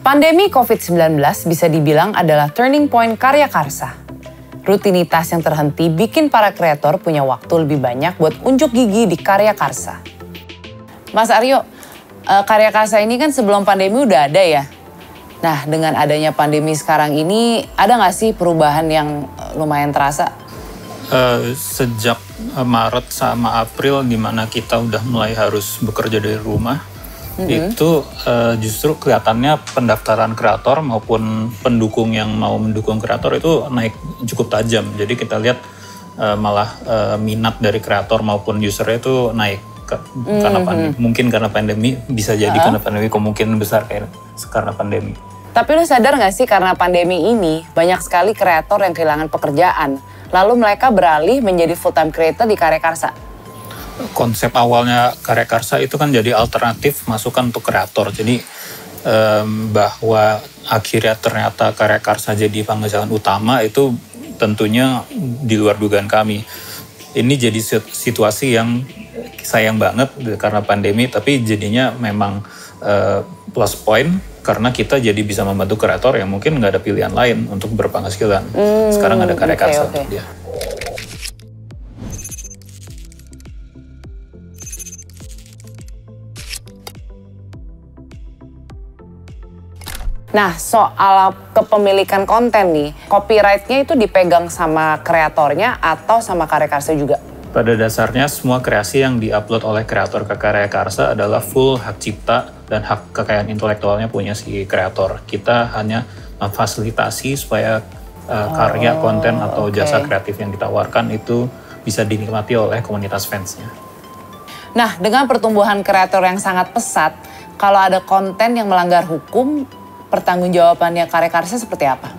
Pandemi COVID-19 bisa dibilang adalah turning point karya karsa. Rutinitas yang terhenti bikin para kreator punya waktu lebih banyak buat unjuk gigi di karya karsa. Mas Aryo, karya karsa ini kan sebelum pandemi udah ada ya? Nah, dengan adanya pandemi sekarang ini, ada nggak sih perubahan yang lumayan terasa? Sejak Maret sama April, di mana kita udah mulai harus bekerja dari rumah, itu justru kelihatannya pendaftaran kreator maupun pendukung yang mau mendukung kreator itu naik cukup tajam. Jadi kita lihat malah minat dari kreator maupun usernya itu naik. Karena mungkin karena pandemi, bisa jadi karena pandemi, kemungkinan besar karena pandemi. Tapi lu sadar gak sih karena pandemi ini banyak sekali kreator yang kehilangan pekerjaan, lalu mereka beralih menjadi full time creator di karya karsa? Konsep awalnya karya karsa itu kan jadi alternatif masukan untuk kreator. Jadi bahwa akhirnya ternyata karya karsa jadi penghasilan utama itu tentunya di luar dugaan kami. Ini jadi situasi yang sayang banget karena pandemi, tapi jadinya memang plus point karena kita jadi bisa membantu kreator yang mungkin nggak ada pilihan lain untuk berpenghasilan. Sekarang ada karya karsa untuk dia. Nah, soal kepemilikan konten nih, copyright-nya itu dipegang sama kreatornya atau sama karya karsa juga? Pada dasarnya semua kreasi yang diupload oleh kreator ke karya karsa adalah full hak cipta dan hak kekayaan intelektualnya punya si kreator. Kita hanya memfasilitasi supaya karya, konten atau jasa kreatif yang ditawarkan itu bisa dinikmati oleh komunitas fansnya. Nah, dengan pertumbuhan kreator yang sangat pesat, kalau ada konten yang melanggar hukum, pertanggungjawabannya karya karsa seperti apa?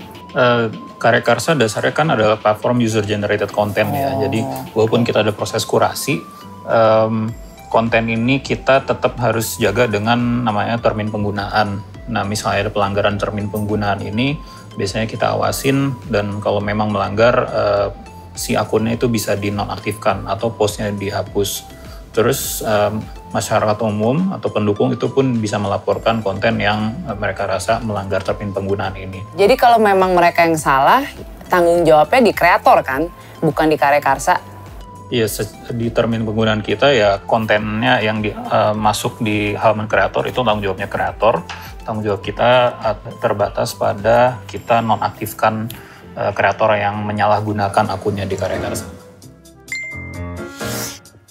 Karya karsa dasarnya kan adalah platform user generated content ya. Jadi walaupun kita ada proses kurasi, konten ini kita tetap harus jaga dengan namanya termin penggunaan. Nah, misalnya ada pelanggaran termin penggunaan ini, biasanya kita awasin dan kalau memang melanggar, si akunnya itu bisa dinonaktifkan atau postnya dihapus. Terus masyarakat umum atau pendukung itu pun bisa melaporkan konten yang mereka rasa melanggar termin penggunaan ini. Jadi kalau memang mereka yang salah, tanggung jawabnya di kreator kan, bukan di karya karsa? Iya, di termin penggunaan kita ya kontennya yang masuk di halaman kreator itu tanggung jawabnya kreator. Tanggung jawab kita terbatas pada kita nonaktifkan kreator yang menyalahgunakan akunnya di karya karsa.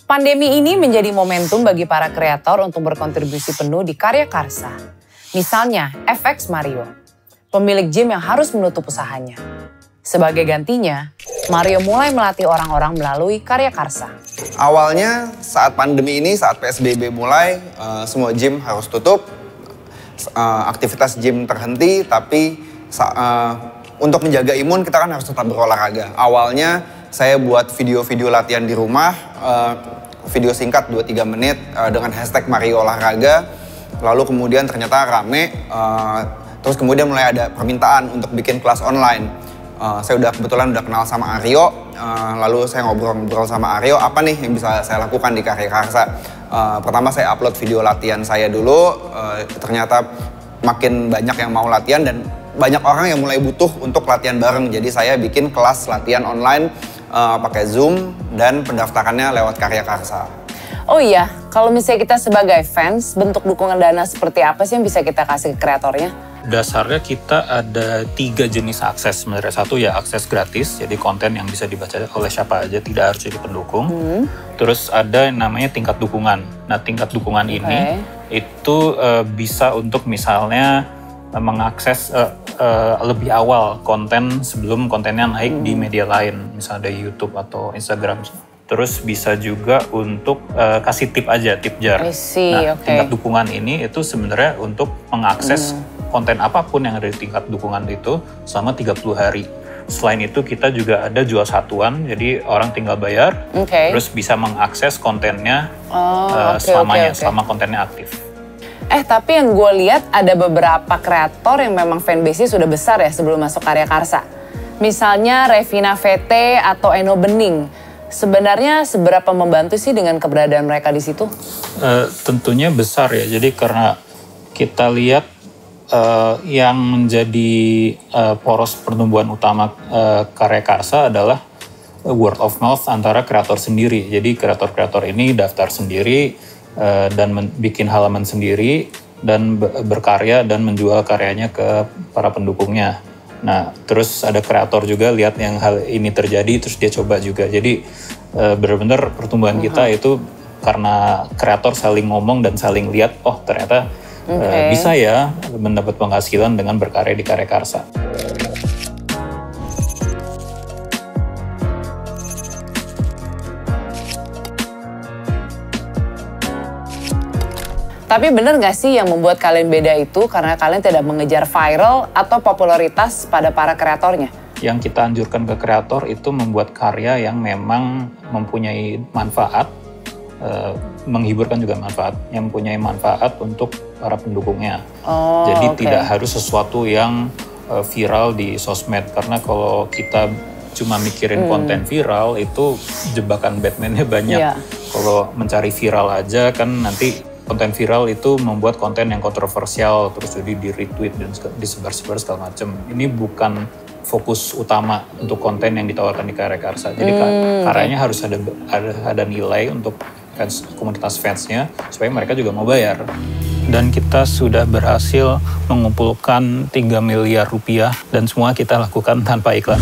Pandemi ini menjadi momentum bagi para kreator untuk berkontribusi penuh di karya karsa. Misalnya FX Mario, pemilik gym yang harus menutup usahanya. Sebagai gantinya, Mario mulai melatih orang-orang melalui karya karsa. Awalnya saat pandemi ini, saat PSBB mulai, semua gym harus tutup, aktivitas gym terhenti, tapi untuk menjaga imun kita kan harus tetap berolahraga. Awalnya saya buat video-video latihan di rumah, video singkat 2-3 menit dengan hashtag Mario Olahraga. Lalu kemudian ternyata rame, terus kemudian mulai ada permintaan untuk bikin kelas online. Saya kebetulan udah kenal sama Aryo, lalu saya ngobrol-ngobrol sama Aryo, apa nih yang bisa saya lakukan di karya karsa. Pertama saya upload video latihan saya dulu, ternyata makin banyak yang mau latihan dan banyak orang yang mulai butuh untuk latihan bareng. Jadi saya bikin kelas latihan online pakai Zoom dan pendaftarannya lewat karya karsa. Oh iya, kalau misalnya kita sebagai fans, bentuk dukungan dana seperti apa sih yang bisa kita kasih ke kreatornya? Dasarnya kita ada 3 jenis akses sebenarnya. Satu ya akses gratis, jadi konten yang bisa dibaca oleh siapa aja, tidak harus jadi pendukung. Terus ada yang namanya tingkat dukungan. Nah, tingkat dukungan ini itu bisa untuk misalnya mengakses lebih awal konten sebelum kontennya naik di media lain, misalnya ada YouTube atau Instagram. Terus bisa juga untuk kasih tip aja, tip jar. Tingkat dukungan ini itu sebenarnya untuk mengakses konten apapun yang ada di tingkat dukungan itu selama 30 hari. Selain itu kita juga ada jual satuan, jadi orang tinggal bayar, terus bisa mengakses kontennya selama kontennya aktif. Tapi yang gue lihat ada beberapa kreator yang memang fanbase-nya sudah besar ya sebelum masuk karya karsa. Misalnya Revina VT atau Eno Bening. Sebenarnya seberapa membantu sih dengan keberadaan mereka di situ? Tentunya besar ya. Jadi karena kita lihat yang menjadi poros pertumbuhan utama karya karsa adalah word of mouth antara kreator sendiri. Jadi kreator-kreator ini daftar sendiri dan bikin halaman sendiri dan berkarya dan menjual karyanya ke para pendukungnya. Nah, terus ada kreator juga lihat yang hal ini terjadi, terus dia coba juga. Jadi benar-benar pertumbuhan kita itu karena kreator saling ngomong dan saling lihat, oh ternyata bisa ya mendapat penghasilan dengan berkarya di karya karsa. Tapi bener gak sih yang membuat kalian beda itu karena kalian tidak mengejar viral atau popularitas pada para kreatornya? Yang kita anjurkan ke kreator itu membuat karya yang memang mempunyai manfaat, menghiburkan juga manfaat, yang mempunyai manfaat untuk para pendukungnya. Jadi tidak harus sesuatu yang viral di sosmed, karena kalau kita cuma mikirin konten viral itu jebakan Batman-nya banyak. Kalau mencari viral aja kan nanti konten viral itu membuat konten yang kontroversial, terus jadi di-retweet dan disebar-sebar segala macam. Ini bukan fokus utama untuk konten yang ditawarkan di karya karsa. Jadi karyanya harus ada nilai untuk komunitas fansnya, supaya mereka juga mau bayar. Dan kita sudah berhasil mengumpulkan 3 miliar rupiah dan semua kita lakukan tanpa iklan.